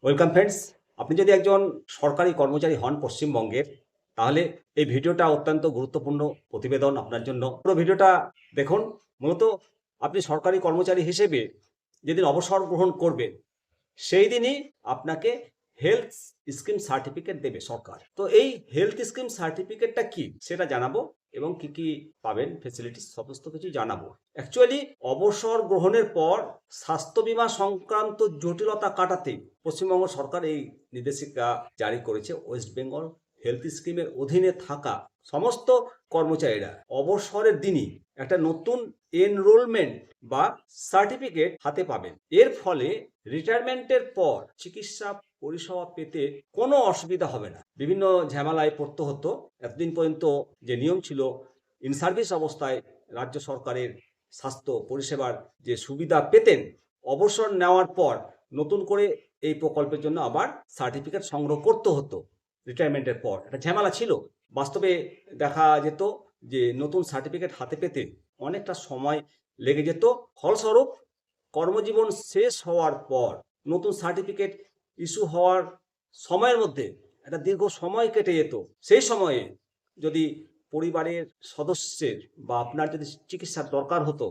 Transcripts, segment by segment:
Welcome friends. আপনি যদি একজন সরকারি কর্মচারী হন পশ্চিমবঙ্গের, তাহলে এই ভিডিওটা অত্যন্ত গুরুত্বপূর্ণ প্রতিবেদন আপনার জন্য। পুরো ভিডিওটা দেখুন। মূলত আপনি সরকারি কর্মচারী হিসেবে যেদিন অবসর গ্রহণ করবেন, সেই দিনই আপনাকে হেলথ স্কিম সার্টিফিকেট দেবে সরকার। তো এই হেলথ স্কিম সার্টিফিকেটটা কি সেটা জানাবো, এবং কি কি পাবেন ফেসিলিটিস সমস্ত কিছু জানাবো। অ্যাকচুয়ালি অবসর গ্রহণের পর স্বাস্থ্য বীমা সংক্রান্ত জটিলতা কাটাতে পশ্চিমবঙ্গ সরকার এই নির্দেশিকা জারি করেছে। ওয়েস্ট বেঙ্গল হেলথ স্কিমের অধীনে থাকা সমস্ত কর্মচারীরা অবসরের দিনই একটা নতুন এনরোলমেন্ট বা সার্টিফিকেট হাতে পাবেন। এর ফলে রিটায়ারমেন্টের পর চিকিৎসা পরিষেবা পেতে কোনো অসুবিধা হবে না। বিভিন্ন ঝামেলায় পড়তে হতো এতদিন পর্যন্ত। যে নিয়ম ছিল, ইন সার্ভিস অবস্থায় রাজ্য সরকারের স্বাস্থ্য পরিষেবার যে সুবিধা পেতেন, অবসর নেওয়ার পর নতুন করে এই প্রকল্পের জন্য আবার সার্টিফিকেট সংগ্রহ করতে হতো। রিটায়ারমেন্টের পর একটা ঝামেলা ছিল। বাস্তবে দেখা যেত যে নতুন সার্টিফিকেট হাতে পেতে অনেকটা সময় লেগে যেত। ফলস্বরূপ কর্মজীবন শেষ হওয়ার পর নতুন সার্টিফিকেট ইস্যু হওয়ার সময়ের মধ্যে একটা দীর্ঘ সময় কেটে যেত। সেই সময়ে যদি পরিবারের সদস্যের বা আপনার যদি চিকিৎসার দরকার হতো,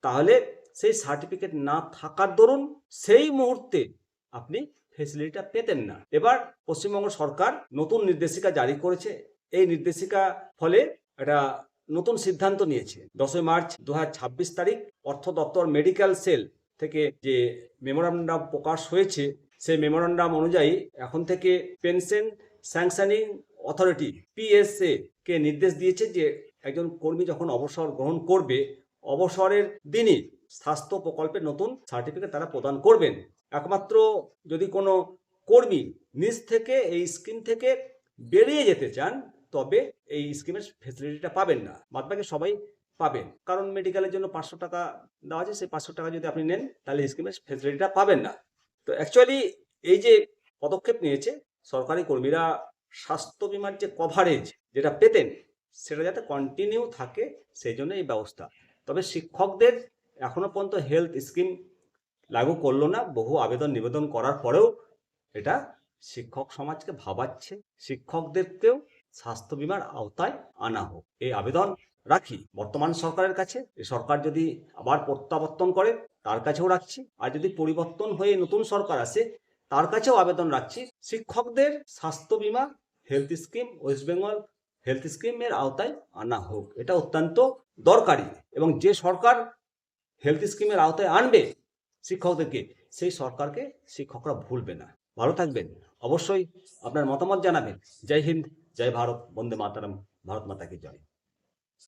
তাহলে সেই সার্টিফিকেট না থাকার দরুন সেই মুহূর্তে আপনি ফেসিলিটিটা পেতেন না। এবার পশ্চিমবঙ্গ সরকার নতুন নির্দেশিকা জারি করেছে। এই নির্দেশিকা ফলে একটা নতুন সিদ্ধান্ত নিয়েছে। 10 মার্চ 2026 তারিখ অর্থ দপ্তর মেডিকেল সেল থেকে যে মেমোরান্ডাম প্রকাশ হয়েছে, সেই মেমোরান্ডাম অনুযায়ী এখন থেকে পেনশন স্যাংশনিং অথরিটি পিএসএ কে নির্দেশ দিয়েছে যে একজন কর্মী যখন অবসর গ্রহণ করবে, অবসরের দিনই স্বাস্থ্য প্রকল্পের নতুন সার্টিফিকেট তারা প্রদান করবেন। একমাত্র যদি কোনো কর্মী নিজ থেকে এই স্কিম থেকে বেরিয়ে যেতে চান, তবে এই স্কিমের ফেসিলিটিটা পাবেন না। বাদবাকি সবাই পাবেন, কারণ মেডিকেলের জন্য 500 টাকা দেওয়া আছে। সেই 500 টাকা যদি আপনি নেন, তাহলে স্কিমের ফেসিলিটিটা পাবেন না। তো অ্যাকচুয়ালি এই যে পদক্ষেপ নিয়েছে সরকারি কর্মীরা, স্বাস্থ্য বিমার যে কভারেজ যেটা পেতেন সেটা যাতে কন্টিনিউ থাকে, সেই জন্য এই ব্যবস্থা। তবে শিক্ষকদের এখনো পর্যন্ত হেলথ স্কিম লাগু করলো না। বহু আবেদন নিবেদন করার পরেও এটা শিক্ষক সমাজকে ভাবাচ্ছে, শিক্ষকদেরকেও স্বাস্থ্য বিমার আওতায় আনা হোক, এই আবেদন রাখি বর্তমান সরকারের কাছে। এই সরকার যদি আবার প্রত্যাবর্তন করে, তার কাছেও রাখছি। আর যদি পরিবর্তন হয়ে নতুন সরকার আসে, তার কাছেও আবেদন রাখছি, শিক্ষকদের স্বাস্থ্য বিমা health scheme, West Bengal health স্কিমের আওতায় আনা হোক। এটা অত্যন্ত দরকারি। এবং যে সরকার হেলথ স্কিমের আওতায় আনবে শিক্ষকদেরকে, সেই সরকারকে শিক্ষকরা ভুলবে না। ভালো থাকবেন। অবশ্যই আপনার মতামত জানাবেন। জয় হিন্দ, জয় ভারত, বন্দে মাতারাম, ভারত মাতা কি জয়।